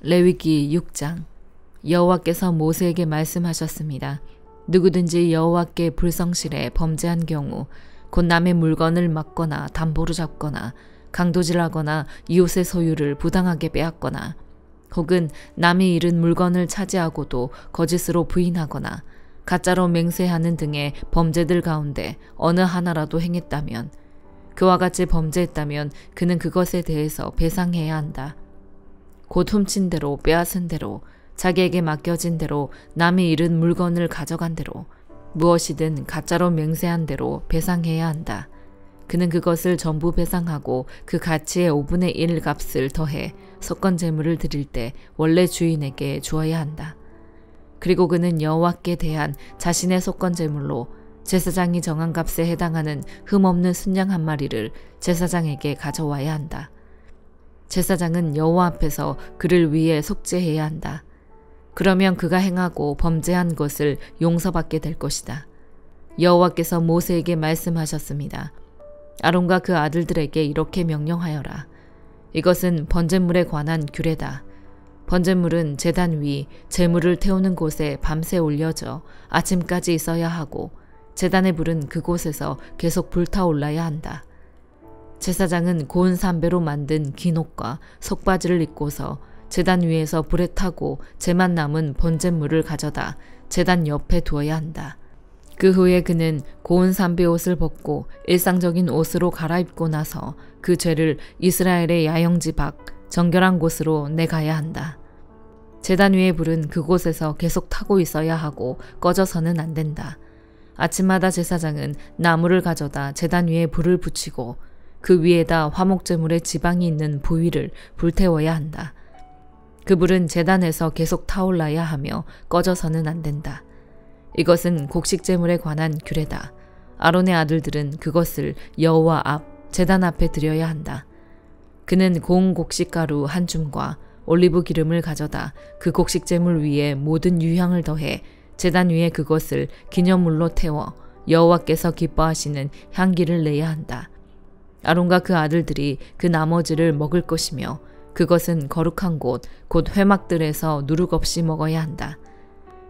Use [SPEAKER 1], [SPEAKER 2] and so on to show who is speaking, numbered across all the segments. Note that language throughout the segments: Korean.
[SPEAKER 1] 레위기 6장. 여호와께서 모세에게 말씀하셨습니다. 누구든지 여호와께 불성실해 범죄한 경우 곧 남의 물건을 막거나 담보로 잡거나 강도질하거나 이웃의 소유를 부당하게 빼앗거나 혹은 남이 잃은 물건을 차지하고도 거짓으로 부인하거나 가짜로 맹세하는 등의 범죄들 가운데 어느 하나라도 행했다면, 그와 같이 범죄했다면 그는 그것에 대해서 배상해야 한다. 곧 훔친 대로, 빼앗은 대로, 자기에게 맡겨진 대로, 남이 잃은 물건을 가져간 대로, 무엇이든 가짜로 맹세한 대로 배상해야 한다. 그는 그것을 전부 배상하고 그 가치의 5분의 1 값을 더해 속건 제물을 드릴 때 원래 주인에게 주어야 한다. 그리고 그는 여호와께 대한 자신의 속건 제물로 제사장이 정한 값에 해당하는 흠없는 순양 한 마리를 제사장에게 가져와야 한다. 제사장은 여호와 앞에서 그를 위해 속죄해야 한다. 그러면 그가 행하고 범죄한 것을 용서받게 될 것이다. 여호와께서 모세에게 말씀하셨습니다. 아론과 그 아들들에게 이렇게 명령하여라. 이것은 번제물에 관한 규례다. 번제물은 제단 위 제물을 태우는 곳에 밤새 올려져 아침까지 있어야 하고 제단의 불은 그곳에서 계속 불타올라야 한다. 제사장은 고운 삼배로 만든 긴 옷과 속바지를 입고서 제단 위에서 불에 타고 재만 남은 번제물을 가져다 제단 옆에 두어야 한다. 그 후에 그는 고운 삼배 옷을 벗고 일상적인 옷으로 갈아입고 나서 그 죄를 이스라엘의 야영지 밖 정결한 곳으로 내가야 한다. 제단 위의 불은 그곳에서 계속 타고 있어야 하고 꺼져서는 안 된다. 아침마다 제사장은 나무를 가져다 제단 위에 불을 붙이고 그 위에다 화목제물의 지방이 있는 부위를 불태워야 한다. 그 불은 제단에서 계속 타올라야 하며 꺼져서는 안 된다. 이것은 곡식제물에 관한 규례다. 아론의 아들들은 그것을 여호와 앞 제단 앞에 드려야 한다. 그는 고운 곡식가루 한 줌과 올리브 기름을 가져다 그 곡식제물 위에 모든 유향을 더해 제단 위에 그것을 기념물로 태워 여호와께서 기뻐하시는 향기를 내야 한다. 아론과 그 아들들이 그 나머지를 먹을 것이며 그것은 거룩한 곳, 곧 회막들에서 누룩 없이 먹어야 한다.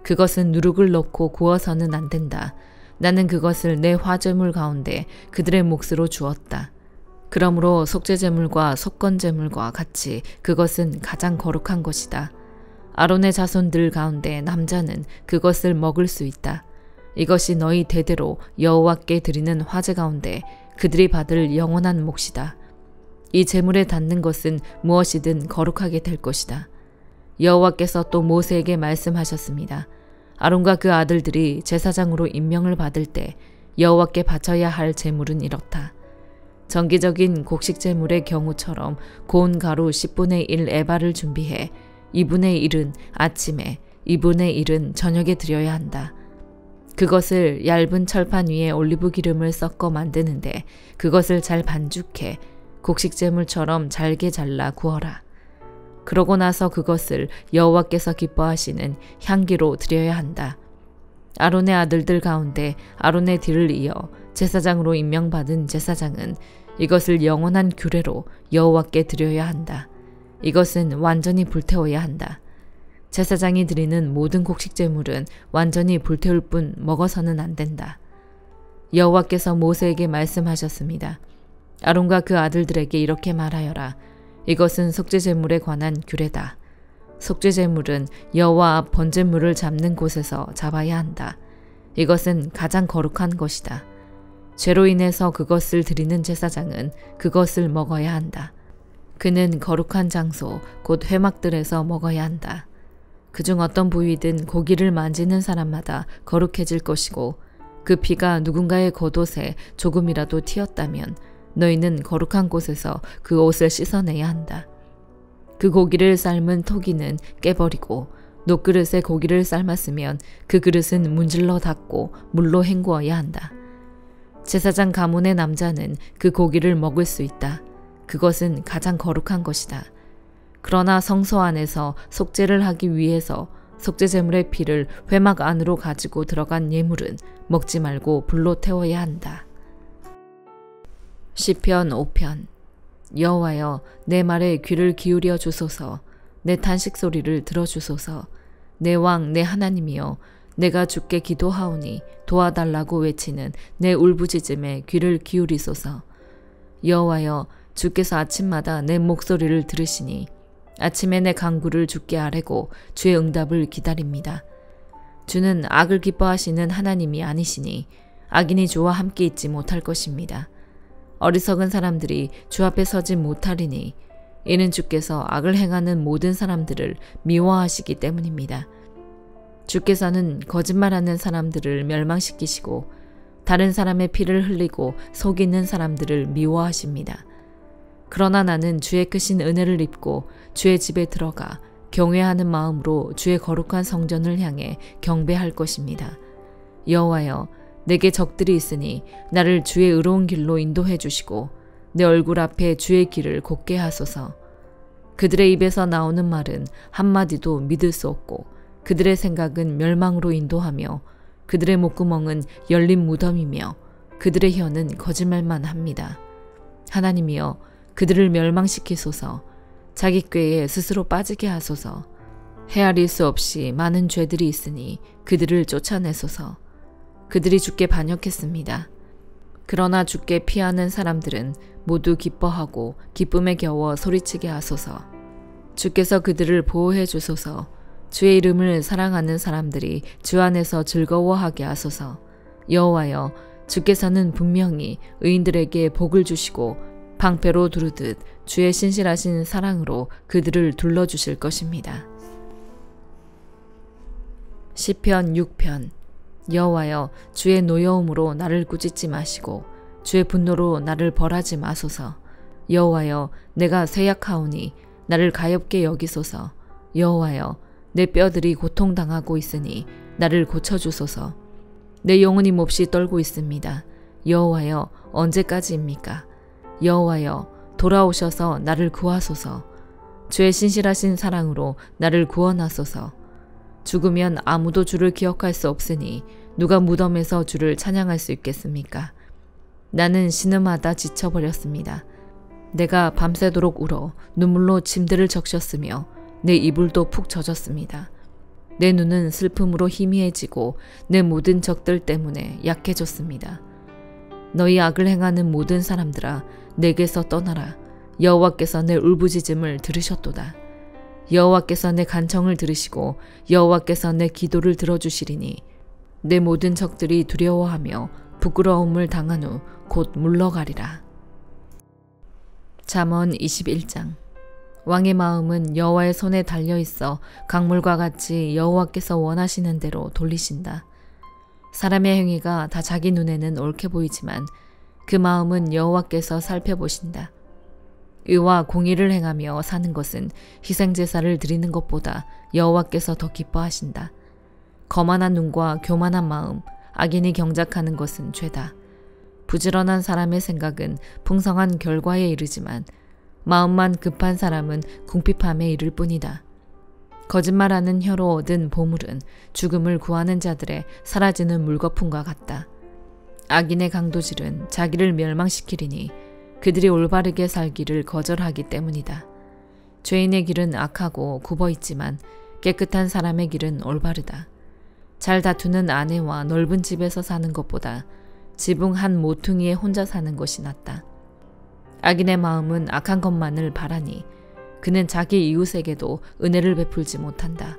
[SPEAKER 1] 그것은 누룩을 넣고 구워서는 안 된다. 나는 그것을 내 화제물 가운데 그들의 몫으로 주었다. 그러므로 속죄제물과 속건제물과 같이 그것은 가장 거룩한 것이다. 아론의 자손들 가운데 남자는 그것을 먹을 수 있다. 이것이 너희 대대로 여호와께 드리는 화제 가운데 그들이 받을 영원한 몫이다. 이 제물에 닿는 것은 무엇이든 거룩하게 될 것이다. 여호와께서 또 모세에게 말씀하셨습니다. 아론과 그 아들들이 제사장으로 임명을 받을 때 여호와께 바쳐야 할 제물은 이렇다. 정기적인 곡식 제물의 경우처럼 고운 가루 10분의 1 에바를 준비해 2분의 1은 아침에, 2분의 1은 저녁에 드려야 한다. 그것을 얇은 철판 위에 올리브 기름을 섞어 만드는데 그것을 잘 반죽해 곡식제물처럼 잘게 잘라 구워라. 그러고 나서 그것을 여호와께서 기뻐하시는 향기로 드려야 한다. 아론의 아들들 가운데 아론의 뒤를 이어 제사장으로 임명받은 제사장은 이것을 영원한 규례로 여호와께 드려야 한다. 이것은 완전히 불태워야 한다. 제사장이 드리는 모든 곡식제물은 완전히 불태울 뿐 먹어서는 안 된다. 여호와께서 모세에게 말씀하셨습니다. 아론과 그 아들들에게 이렇게 말하여라. 이것은 속죄제물에 관한 규례다. 속죄제물은 여호와 앞 번제물을 잡는 곳에서 잡아야 한다. 이것은 가장 거룩한 것이다. 죄로 인해서 그것을 드리는 제사장은 그것을 먹어야 한다. 그는 거룩한 장소, 곧 회막들에서 먹어야 한다. 그중 어떤 부위든 고기를 만지는 사람마다 거룩해질 것이고 그 피가 누군가의 겉옷에 조금이라도 튀었다면 너희는 거룩한 곳에서 그 옷을 씻어내야 한다. 그 고기를 삶은 토기는 깨버리고 녹그릇에 고기를 삶았으면 그 그릇은 문질러 닦고 물로 헹구어야 한다. 제사장 가문의 남자는 그 고기를 먹을 수 있다. 그것은 가장 거룩한 것이다. 그러나 성소 안에서 속죄를 하기 위해서 속죄제물의 피를 회막 안으로 가지고 들어간 예물은 먹지 말고 불로 태워야 한다. 시편 5편. 여호와여, 내 말에 귀를 기울여 주소서. 내 탄식 소리를 들어주소서. 내 왕, 내 하나님이여, 내가 주께 기도하오니 도와달라고 외치는 내 울부짖음에 귀를 기울이소서. 여호와여, 주께서 아침마다 내 목소리를 들으시니 아침에 내 간구를 주께 아뢰고 주의 응답을 기다립니다. 주는 악을 기뻐하시는 하나님이 아니시니 악인이 주와 함께 있지 못할 것입니다. 어리석은 사람들이 주 앞에 서지 못하리니 이는 주께서 악을 행하는 모든 사람들을 미워하시기 때문입니다. 주께서는 거짓말하는 사람들을 멸망시키시고 다른 사람의 피를 흘리고 속이는 사람들을 미워하십니다. 그러나 나는 주의 크신 은혜를 입고 주의 집에 들어가 경외하는 마음으로 주의 거룩한 성전을 향해 경배할 것입니다. 여호와여, 내게 적들이 있으니 나를 주의 의로운 길로 인도해 주시고 내 얼굴 앞에 주의 길을 곱게 하소서. 그들의 입에서 나오는 말은 한마디도 믿을 수 없고 그들의 생각은 멸망으로 인도하며 그들의 목구멍은 열린 무덤이며 그들의 혀는 거짓말만 합니다. 하나님이여, 그들을 멸망시키소서. 자기 꾀에 스스로 빠지게 하소서. 헤아릴 수 없이 많은 죄들이 있으니 그들을 쫓아내소서. 그들이 주께 반역했습니다. 그러나 주께 피하는 사람들은 모두 기뻐하고 기쁨에 겨워 소리치게 하소서. 주께서 그들을 보호해 주소서. 주의 이름을 사랑하는 사람들이 주 안에서 즐거워하게 하소서. 여호와여, 주께서는 분명히 의인들에게 복을 주시고 방패로 두르듯 주의 신실하신 사랑으로 그들을 둘러주실 것입니다. 시편 6편. 여호와여, 주의 노여움으로 나를 꾸짖지 마시고 주의 분노로 나를 벌하지 마소서. 여호와여, 내가 쇠약하오니 나를 가엾게 여기소서. 여호와여, 내 뼈들이 고통당하고 있으니 나를 고쳐주소서. 내 영혼이 몹시 떨고 있습니다. 여호와여, 언제까지입니까? 여호와여, 돌아오셔서 나를 구하소서. 주의 신실하신 사랑으로 나를 구원하소서. 죽으면 아무도 주를 기억할 수 없으니 누가 무덤에서 주를 찬양할 수 있겠습니까? 나는 신음하다 지쳐버렸습니다. 내가 밤새도록 울어 눈물로 침들을 적셨으며 내 이불도 푹 젖었습니다. 내 눈은 슬픔으로 희미해지고 내 모든 적들 때문에 약해졌습니다. 너희 악을 행하는 모든 사람들아, 내게서 떠나라. 여호와께서 내 울부짖음을 들으셨도다. 여호와께서 내 간청을 들으시고 여호와께서 내 기도를 들어주시리니 내 모든 적들이 두려워하며 부끄러움을 당한 후 곧 물러가리라. 잠언 21장. 왕의 마음은 여호와의 손에 달려있어 강물과 같이 여호와께서 원하시는 대로 돌리신다. 사람의 행위가 다 자기 눈에는 옳게 보이지만 그 마음은 여호와께서 살펴보신다. 의와 공의를 행하며 사는 것은 희생제사를 드리는 것보다 여호와께서 더 기뻐하신다. 거만한 눈과 교만한 마음, 악인이 경작하는 것은 죄다. 부지런한 사람의 생각은 풍성한 결과에 이르지만 마음만 급한 사람은 궁핍함에 이를 뿐이다. 거짓말하는 혀로 얻은 보물은 죽음을 구하는 자들의 사라지는 물거품과 같다. 악인의 강도질은 자기를 멸망시키리니 그들이 올바르게 살기를 거절하기 때문이다. 죄인의 길은 악하고 굽어있지만 깨끗한 사람의 길은 올바르다. 잘 다투는 아내와 넓은 집에서 사는 것보다 지붕 한 모퉁이에 혼자 사는 것이 낫다. 악인의 마음은 악한 것만을 바라니 그는 자기 이웃에게도 은혜를 베풀지 못한다.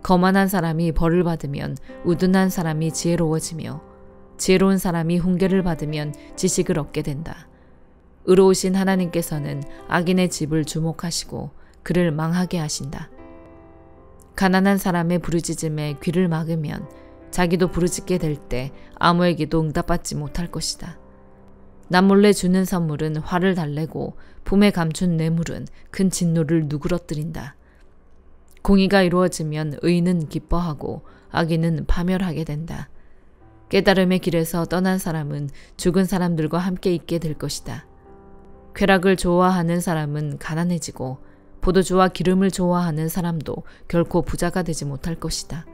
[SPEAKER 1] 거만한 사람이 벌을 받으면 우둔한 사람이 지혜로워지며 지혜로운 사람이 훈계를 받으면 지식을 얻게 된다. 의로우신 하나님께서는 악인의 집을 주목하시고 그를 망하게 하신다. 가난한 사람의 부르짖음에 귀를 막으면 자기도 부르짖게 될 때 아무에게도 응답받지 못할 것이다. 남몰래 주는 선물은 화를 달래고 품에 감춘 뇌물은 큰 진노를 누그러뜨린다. 공의가 이루어지면 의인은 기뻐하고 악인은 파멸하게 된다. 깨달음의 길에서 떠난 사람은 죽은 사람들과 함께 있게 될 것이다. 쾌락을 좋아하는 사람은 가난해지고 포도주와 기름을 좋아하는 사람도 결코 부자가 되지 못할 것이다.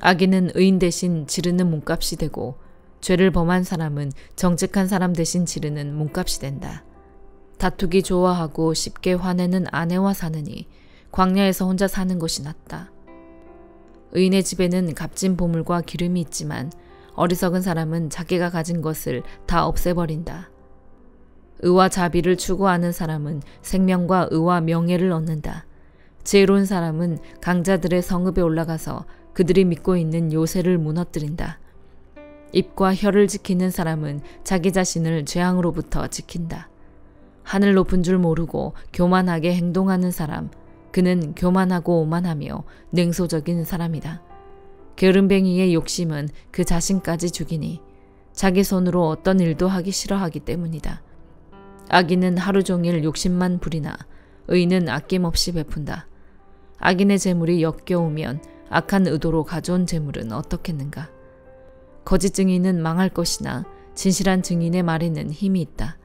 [SPEAKER 1] 악인은 의인 대신 지르는 몸값이 되고 죄를 범한 사람은 정직한 사람 대신 지르는 몸값이 된다. 다투기 좋아하고 쉽게 화내는 아내와 사느니 광야에서 혼자 사는 것이 낫다. 의인의 집에는 값진 보물과 기름이 있지만 어리석은 사람은 자기가 가진 것을 다 없애버린다. 의와 자비를 추구하는 사람은 생명과 의와 명예를 얻는다. 지혜로운 사람은 강자들의 성읍에 올라가서 그들이 믿고 있는 요새를 무너뜨린다. 입과 혀를 지키는 사람은 자기 자신을 재앙으로부터 지킨다. 하늘 높은 줄 모르고 교만하게 행동하는 사람, 그는 교만하고 오만하며 냉소적인 사람이다. 게으름뱅이의 욕심은 그 자신까지 죽이니 자기 손으로 어떤 일도 하기 싫어하기 때문이다. 악인은 하루 종일 욕심만 부리나 의인은 아낌없이 베푼다. 악인의 재물이 역겨우면 악한 의도로 가져온 재물은 어떻겠는가. 거짓 증인은 망할 것이나 진실한 증인의 말에는 힘이 있다.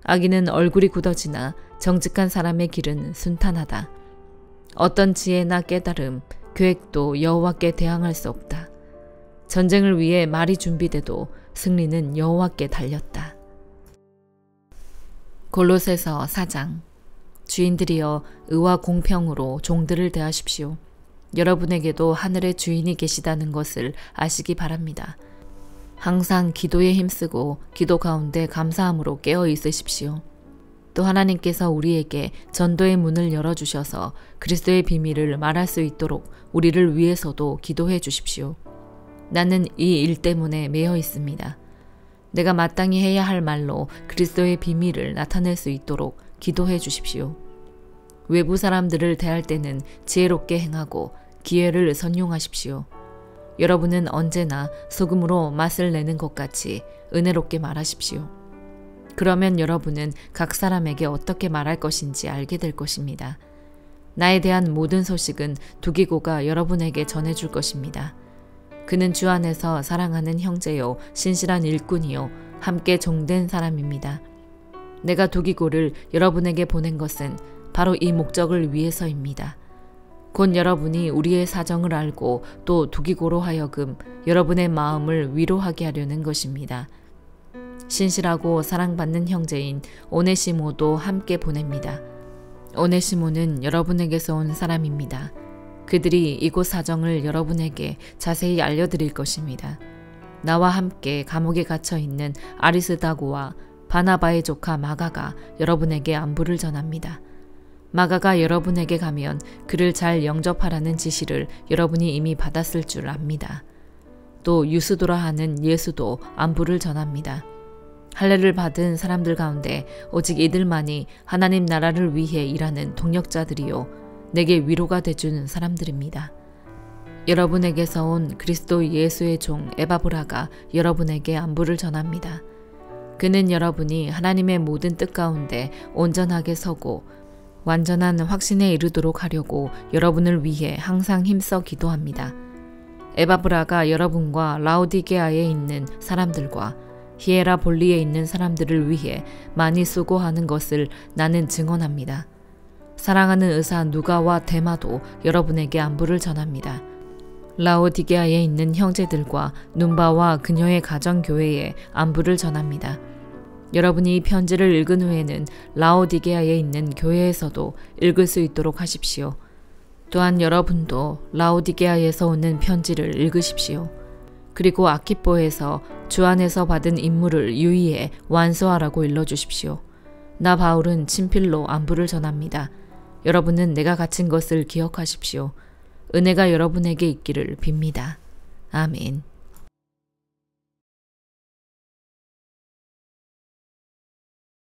[SPEAKER 1] 악인은 얼굴이 굳어지나 정직한 사람의 길은 순탄하다. 어떤 지혜나 깨달음, 계획도 여호와께 대항할 수 없다. 전쟁을 위해 말이 준비돼도 승리는 여호와께 달렸다. 골로새서 4장. 주인들이여 의와 공평으로 종들을 대하십시오. 여러분에게도 하늘의 주인이 계시다는 것을 아시기 바랍니다. 항상 기도에 힘쓰고 기도 가운데 감사함으로 깨어 있으십시오. 또 하나님께서 우리에게 전도의 문을 열어주셔서 그리스도의 비밀을 말할 수 있도록 우리를 위해서도 기도해 주십시오. 나는 이 일 때문에 매여 있습니다. 내가 마땅히 해야 할 말로 그리스도의 비밀을 나타낼 수 있도록 기도해 주십시오. 외부 사람들을 대할 때는 지혜롭게 행하고 기회를 선용하십시오. 여러분은 언제나 소금으로 맛을 내는 것 같이 은혜롭게 말하십시오. 그러면 여러분은 각 사람에게 어떻게 말할 것인지 알게 될 것입니다. 나에 대한 모든 소식은 두기고가 여러분에게 전해줄 것입니다. 그는 주 안에서 사랑하는 형제요 신실한 일꾼이요 함께 종된 사람입니다. 내가 두기고를 여러분에게 보낸 것은 바로 이 목적을 위해서입니다. 곧 여러분이 우리의 사정을 알고 또 두기고로 하여금 여러분의 마음을 위로하게 하려는 것입니다. 신실하고 사랑받는 형제인 오네시모도 함께 보냅니다. 오네시모는 여러분에게서 온 사람입니다. 그들이 이곳 사정을 여러분에게 자세히 알려드릴 것입니다. 나와 함께 감옥에 갇혀 있는 아리스다고와 바나바의 조카 마가가 여러분에게 안부를 전합니다. 마가가 여러분에게 가면 그를 잘 영접하라는 지시를 여러분이 이미 받았을 줄 압니다. 또 유스도라 하는 예수도 안부를 전합니다. 할례를 받은 사람들 가운데 오직 이들만이 하나님 나라를 위해 일하는 동력자들이요 내게 위로가 돼주는 사람들입니다. 여러분에게서 온 그리스도 예수의 종 에바브라가 여러분에게 안부를 전합니다. 그는 여러분이 하나님의 모든 뜻 가운데 온전하게 서고 완전한 확신에 이르도록 하려고 여러분을 위해 항상 힘써 기도합니다. 에바브라가 여러분과 라오디게아에 있는 사람들과 히에라볼리에 있는 사람들을 위해 많이 수고하는 것을 나는 증언합니다. 사랑하는 의사 누가와 데마도 여러분에게 안부를 전합니다. 라오디게아에 있는 형제들과 눈바와 그녀의 가정교회에 안부를 전합니다. 여러분이 이 편지를 읽은 후에는 라오디게아에 있는 교회에서도 읽을 수 있도록 하십시오. 또한 여러분도 라오디게아에서 오는 편지를 읽으십시오. 그리고 아키뽀에서 주 안에서 받은 임무를 유의해 완수하라고 일러주십시오. 나 바울은 친필로 안부를 전합니다. 여러분은 내가 갇힌 것을 기억하십시오. 은혜가 여러분에게 있기를 빕니다. 아멘.